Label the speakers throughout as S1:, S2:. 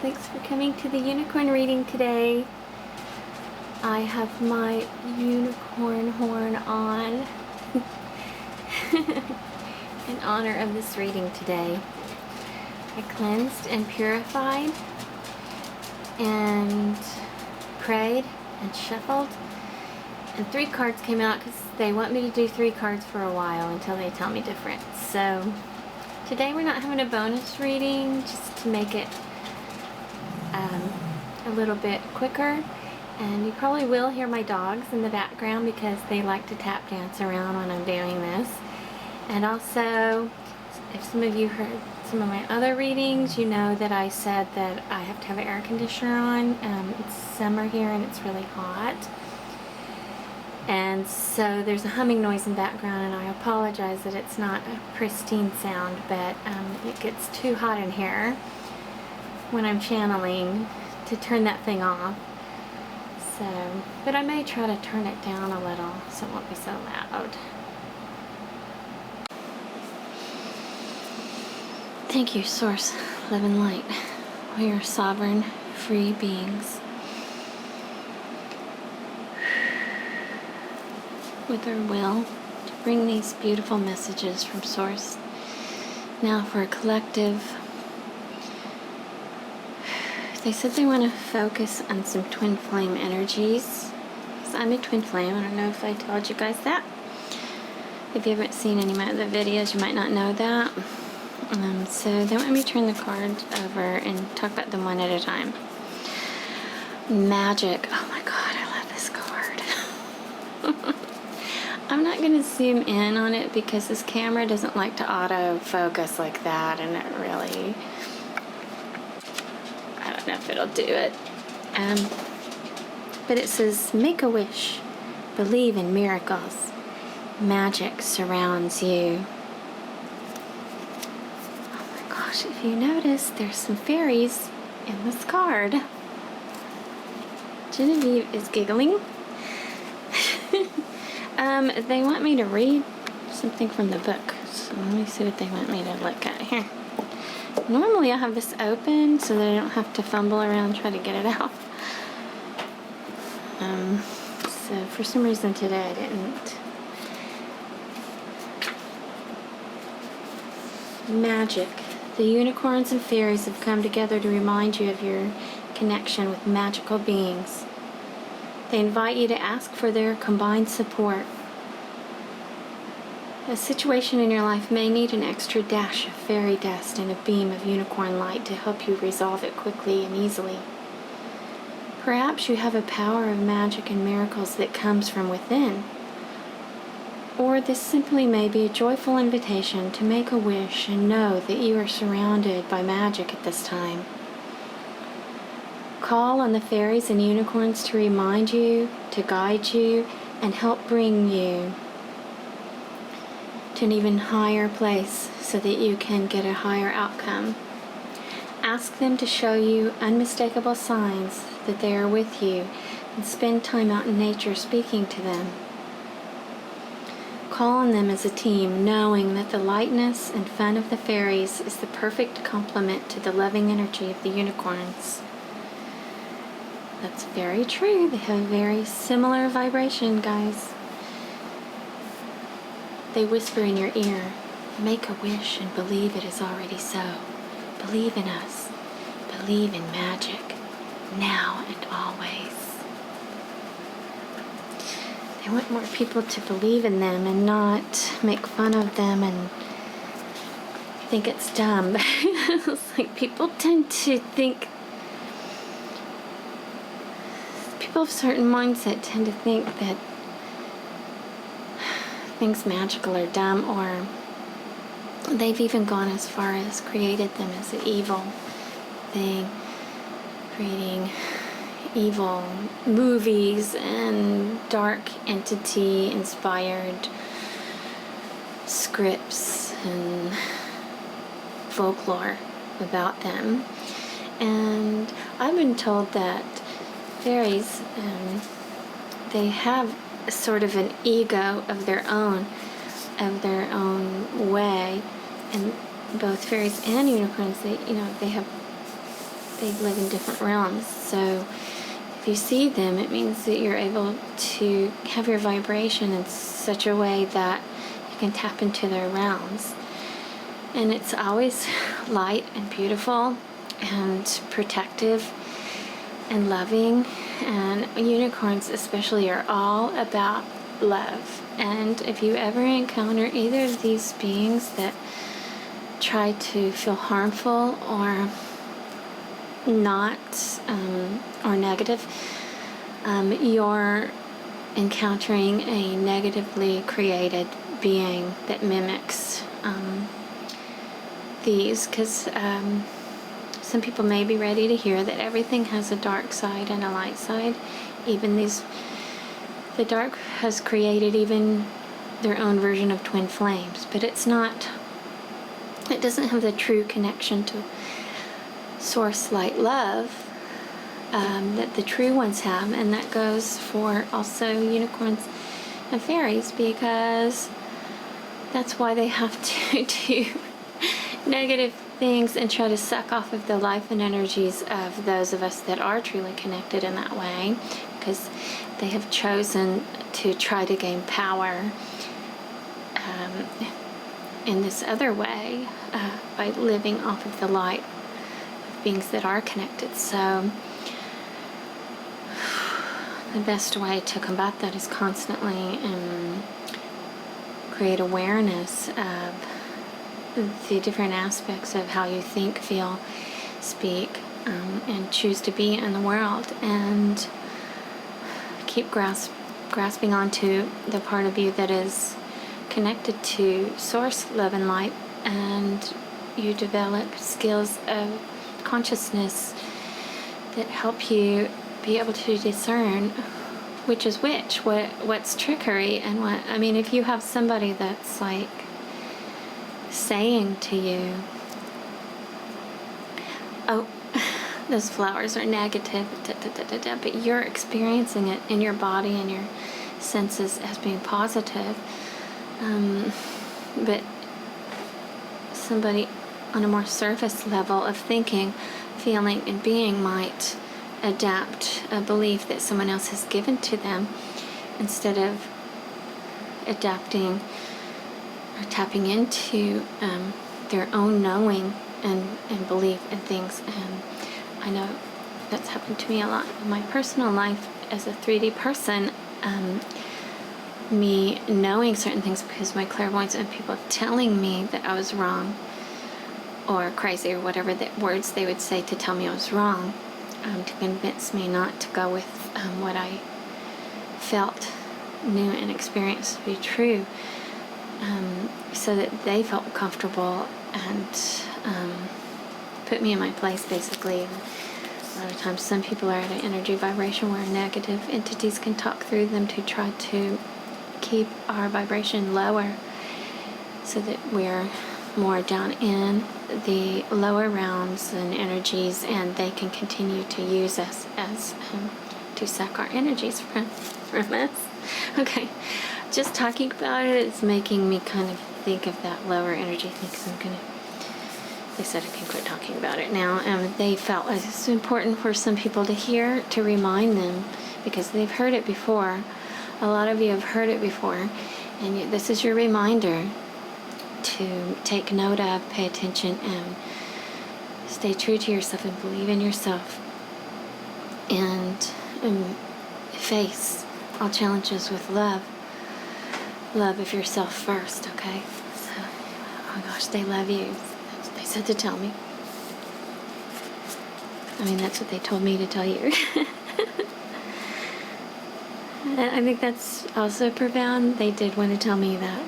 S1: thanks for coming to the unicorn reading today. I have my unicorn horn on in honor of this reading today. I cleansed and purified and prayed and shuffled, and 3 cards came out because they want me to do 3 cards for a while until they tell me different. So today we're not having a bonus reading, just to make it a little bit quicker. And you probably will hear my dogs in the background because they like to tap dance around when I'm doing this. And also, if some of you heard some of my other readings, you know that I said that I have to have an air conditioner on. It's summer here and it's really hot. And so there's a humming noise in the background, and I apologize that it's not a pristine sound, but it gets too hot in here when I'm channeling to turn that thing off. So, but I may try to turn it down a little so it won't be so loud. Thank you, Source, Love and Light. We are sovereign, free beings with our will to bring these beautiful messages from Source. Now for a collective, they said they want to focus on some twin flame energies. So I'm a twin flame. I don't know if I told you guys that. If you haven't seen any of my other videos, you might not know that. So they want me to turn the cards over and talk about them one at a time. Magic. Oh my god, I love this card. I'm not going to zoom in on it because this camera doesn't like to auto-focus like that, and it really, I don't know if it'll do it. But it says, make a wish, believe in miracles, magic surrounds you. Oh my gosh, if you notice, there's some fairies in this card. Genevieve is giggling. They want me to read something from the book, so let me see what they want me to look at here. Normally I have this open so that I don't have to fumble around and try to get it out. So for some reason today I didn't. Magic. The unicorns and fairies have come together to remind you of your connection with magical beings. They invite you to ask for their combined support. A situation in your life may need an extra dash of fairy dust and a beam of unicorn light to help you resolve it quickly and easily. Perhaps you have a power of magic and miracles that comes from within. Or this simply may be a joyful invitation to make a wish and know that you are surrounded by magic at this time. Call on the fairies and unicorns to remind you, to guide you, and help bring you to an even higher place so that you can get a higher outcome. Ask them to show you unmistakable signs that they are with you, and spend time out in nature speaking to them. Call on them as a team, knowing that the lightness and fun of the fairies is the perfect complement to the loving energy of the unicorns. That's very true. They have a very similar vibration, guys. They whisper in your ear, make a wish and believe it is already so. Believe in us. Believe in magic, now and always. They want more people to believe in them and not make fun of them and think it's dumb. It's like people tend to think, people of a certain mindset tend to think that things magical are dumb, or they've even gone as far as created them as an evil thing, creating evil movies and dark entity inspired scripts and folklore about them. And I've been told that fairies, they have sort of an ego of their own way, and both fairies and unicorns, they they live in different realms. So if you see them, it means that you're able to have your vibration in such a way that you can tap into their realms. And it's always light and beautiful and protective and loving. And unicorns especially are all about love. And if you ever encounter either of these beings that try to feel harmful or not, or negative, you're encountering a negatively created being that mimics these, because some people may be ready to hear that everything has a dark side and a light side. Even the dark has created even their own version of twin flames, but it doesn't have the true connection to source light love that the true ones have. And that goes for also unicorns and fairies, because that's why they have to do negative things and try to suck off of the life and energies of those of us that are truly connected in that way, because they have chosen to try to gain power in this other way by living off of the light of beings that are connected. So the best way to combat that is constantly create awareness of the different aspects of how you think, feel, speak, and choose to be in the world, and keep grasping onto the part of you that is connected to source, love, and light, and you develop skills of consciousness that help you be able to discern which is which, what's trickery and what. I mean, if you have somebody that's like saying to you, oh, those flowers are negative, but you're experiencing it in your body and your senses as being positive, but somebody on a more surface level of thinking, feeling, and being might adapt a belief that someone else has given to them instead of adapting or tapping into their own knowing and belief in things. And I know that's happened to me a lot in my personal life as a 3D person, me knowing certain things because my clairvoyance and people telling me that I was wrong or crazy or whatever the words they would say to tell me I was wrong, to convince me not to go with what I felt, knew, and experienced to be true, so that they felt comfortable and put me in my place, basically. And a lot of times some people are at an energy vibration where negative entities can talk through them to try to keep our vibration lower so that we're more down in the lower realms and energies, and they can continue to use us as to suck our energies from us. Okay, just talking about it is making me kind of think of that lower energy thing, because they said I can quit talking about it now. They felt it's important for some people to hear, to remind them, because they've heard it before. A lot of you have heard it before, and this is your reminder to take note of, pay attention, and stay true to yourself and believe in yourself, and face all challenges with love of yourself first. Okay, so, oh my gosh, they love you. That's what they said to tell me. I mean, that's what they told me to tell you. And I think that's also profound. They did want to tell me that.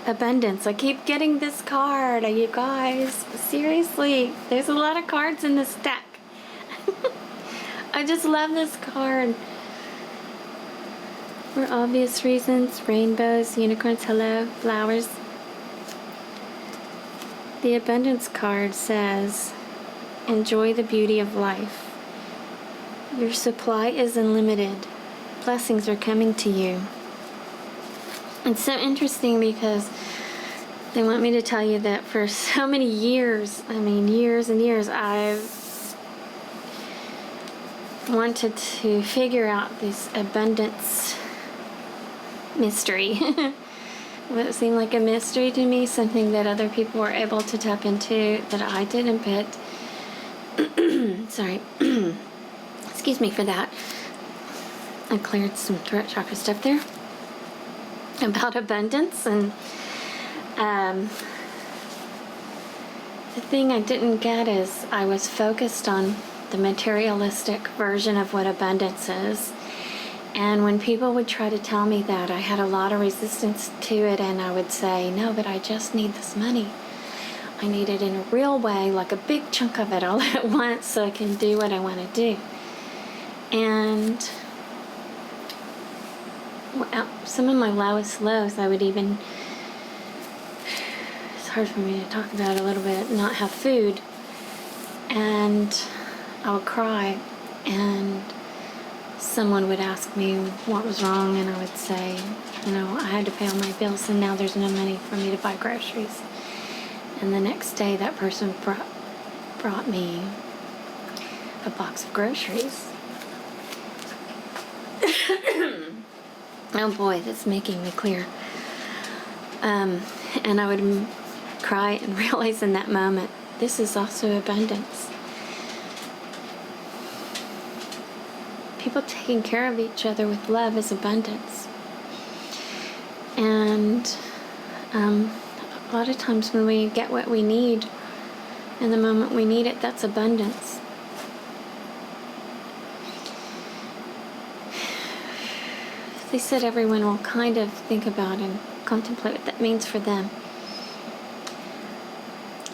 S1: Abundance. I keep getting this card, you guys. Seriously, there's a lot of cards in this deck. I just love this card. For obvious reasons, rainbows, unicorns, hello, flowers. The abundance card says, enjoy the beauty of life. Your supply is unlimited. Blessings are coming to you. It's so interesting because they want me to tell you that for so many years, I mean years and years, I've wanted to figure out this abundance mystery. What seemed like a mystery to me, something that other people were able to tap into that I didn't, but sorry. Excuse me for that. I cleared some throat chakra stuff there about abundance, and the thing I didn't get is I was focused on the materialistic version of what abundance is. And when people would try to tell me that, I had a lot of resistance to it, and I would say, no, but I just need this money. I need it in a real way, like a big chunk of it all at once, so I can do what I want to do. And some of my lowest lows, I would even, it's hard for me to talk about a little bit, not have food. And I would cry, and someone would ask me what was wrong, and I would say, I had to pay all my bills, and now there's no money for me to buy groceries. And the next day, that person brought me a box of groceries. Oh boy, that's making me clear. And I would cry and realize in that moment, this is also abundance. People taking care of each other with love is abundance. And a lot of times when we get what we need in the moment we need it, that's abundance. They said everyone will kind of think about and contemplate what that means for them.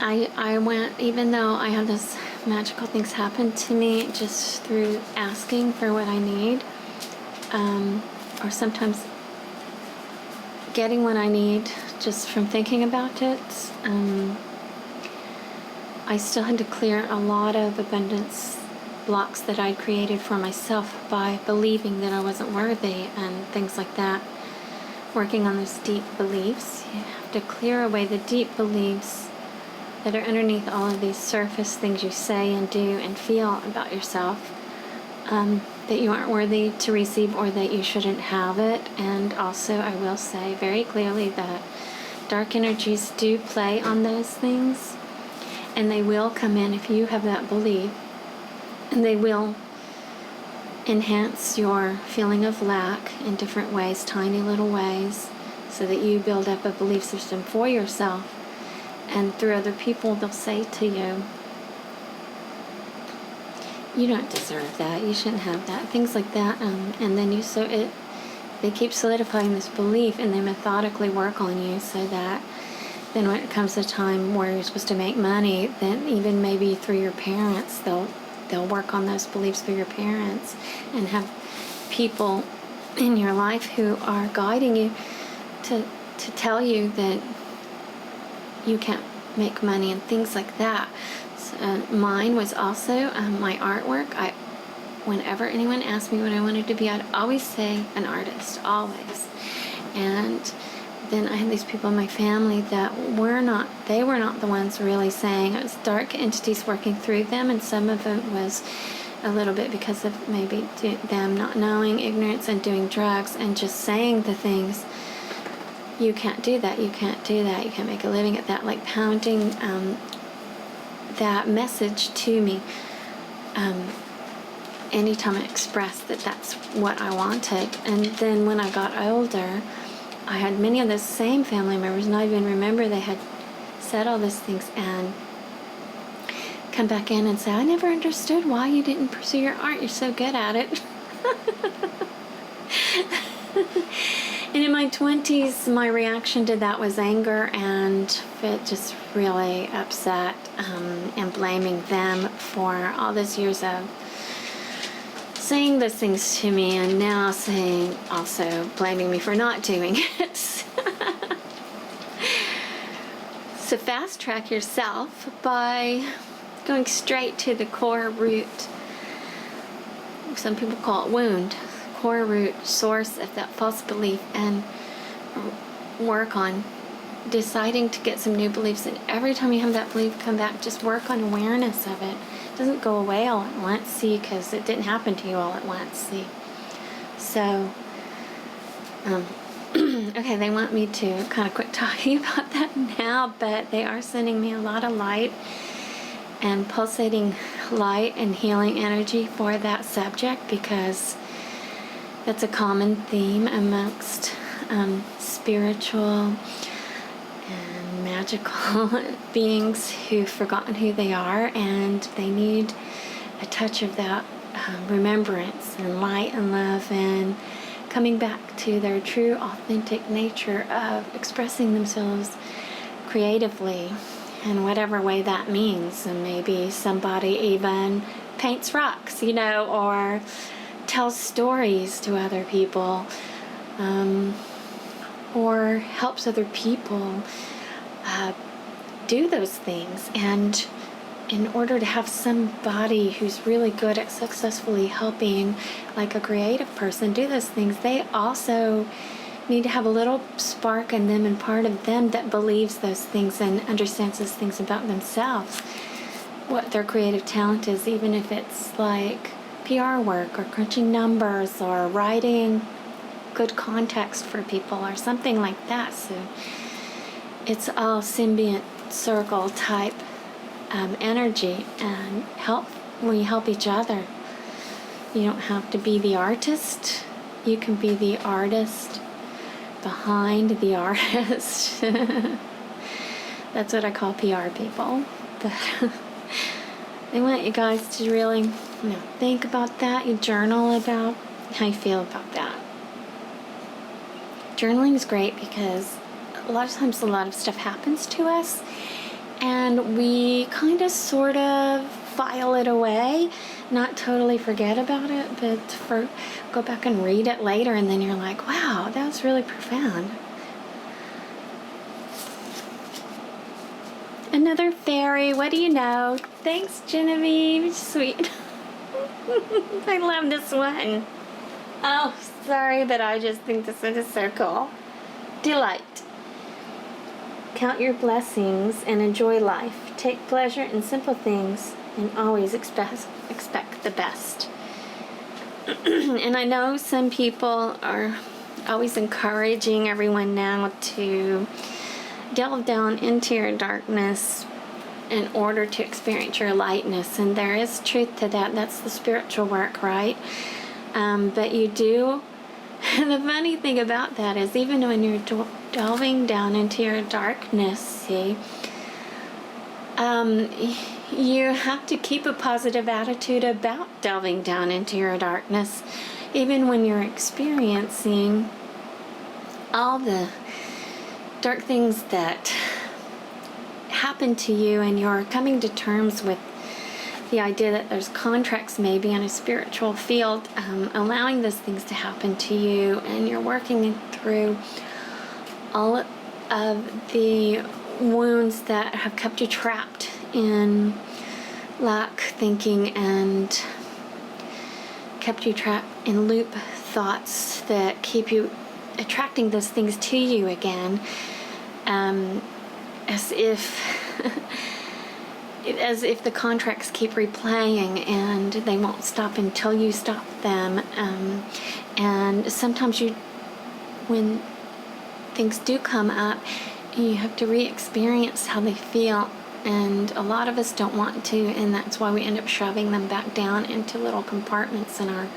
S1: I went, even though I had this magical things happen to me just through asking for what I need, or sometimes getting what I need just from thinking about it. I still had to clear a lot of abundance blocks that I created for myself by believing that I wasn't worthy and things like that. Working on those deep beliefs, you have to clear away the deep beliefs that are underneath all of these surface things you say and do and feel about yourself, that you aren't worthy to receive or that you shouldn't have it. And also, I will say very clearly that dark energies do play on those things, and they will come in if you have that belief, and they will enhance your feeling of lack in different ways, tiny little ways, so that you build up a belief system for yourself. And through other people, they'll say to you, you don't deserve that, you shouldn't have that, things like that. And then they keep solidifying this belief, and they methodically work on you so that then when it comes to time where you're supposed to make money, then even maybe through your parents, they'll work on those beliefs through your parents, and have people in your life who are guiding you to tell you that you can't make money and things like that. So, mine was also my artwork. Whenever anyone asked me what I wanted to be, I'd always say an artist, always. And then I had these people in my family that were not the ones really saying. It was dark entities working through them, and some of it was a little bit because of maybe them not knowing, ignorance, and doing drugs, and just saying the things. You can't do that, you can't do that, you can't make a living at that, like pounding that message to me anytime I expressed that that's what I wanted. And then when I got older, I had many of those same family members not even remember they had said all these things, and come back in and say, I never understood why you didn't pursue your art, you're so good at it. And in my 20s, my reaction to that was anger, and it just really upset, and blaming them for all those years of saying those things to me, and now saying, also blaming me for not doing it. So fast track yourself by going straight to the core root. Some people call it wound. Core root source of that false belief, and work on deciding to get some new beliefs, and every time you have that belief come back, just work on awareness of it. It doesn't go away all at once, see, because it didn't happen to you all at once, see. So, okay, they want me to kind of quit talking about that now, but they are sending me a lot of light and pulsating light and healing energy for that subject, because that's a common theme amongst spiritual and magical beings who've forgotten who they are, and they need a touch of that remembrance and light and love and coming back to their true authentic nature of expressing themselves creatively in whatever way that means. And maybe somebody even paints rocks, or tells stories to other people, or helps other people do those things. And in order to have somebody who's really good at successfully helping, like a creative person, do those things, they also need to have a little spark in them and part of them that believes those things and understands those things about themselves, what their creative talent is, even if it's like PR work or crunching numbers or writing good context for people or something like that. So it's all symbiont circle type energy, and we help each other. You don't have to be the artist. You can be the artist behind the artist. That's what I call PR people. But I want you guys to really think about that. You journal about how you feel about that. Journaling is great because a lot of times a lot of stuff happens to us, and we kind of sort of file it away, not totally forget about it, but go back and read it later, and then you're like, wow, that was really profound. Another fairy, what do you know? Thanks, Genevieve, sweet. I love this one. Oh, sorry, but I just think this one is so cool. Delight. Count your blessings and enjoy life. Take pleasure in simple things and always expect the best. And I know some people are always encouraging everyone now to delve down into your darkness in order to experience your lightness. And there is truth to that. That's the spiritual work, right? But you do. The funny thing about that is, even when you're delving down into your darkness, see, you have to keep a positive attitude about delving down into your darkness, even when you're experiencing all the dark things that happen to you, and you're coming to terms with the idea that there's contracts maybe in a spiritual field, allowing those things to happen to you, and you're working through all of the wounds that have kept you trapped in lack thinking and kept you trapped in loop thoughts that keep you attracting those things to you again, as if the contracts keep replaying and they won't stop until you stop them. And sometimes when things do come up, you have to re-experience how they feel, and a lot of us don't want to, and that's why we end up shoving them back down into little compartments in our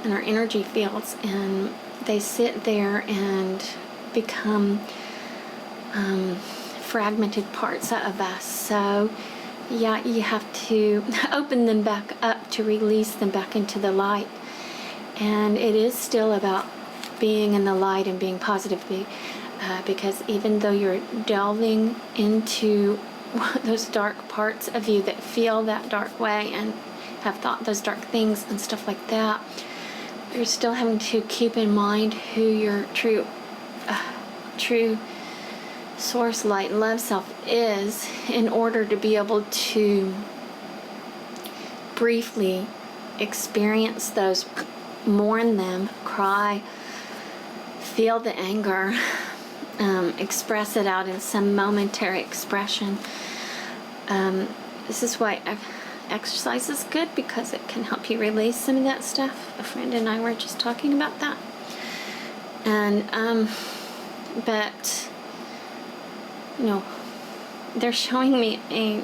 S1: energy fields, and they sit there and become fragmented parts of us. So yeah, you have to open them back up to release them back into the light. And it is still about being in the light and being positive, because even though you're delving into those dark parts of you that feel that dark way and have thought those dark things and stuff like that, you're still having to keep in mind who your true source, light, and love self is, in order to be able to briefly experience those, mourn them, cry, feel the anger, express it out in some momentary expression. This is why exercise is good, because it can help you release some of that stuff. A friend and I were just talking about that. And, but, they're showing me a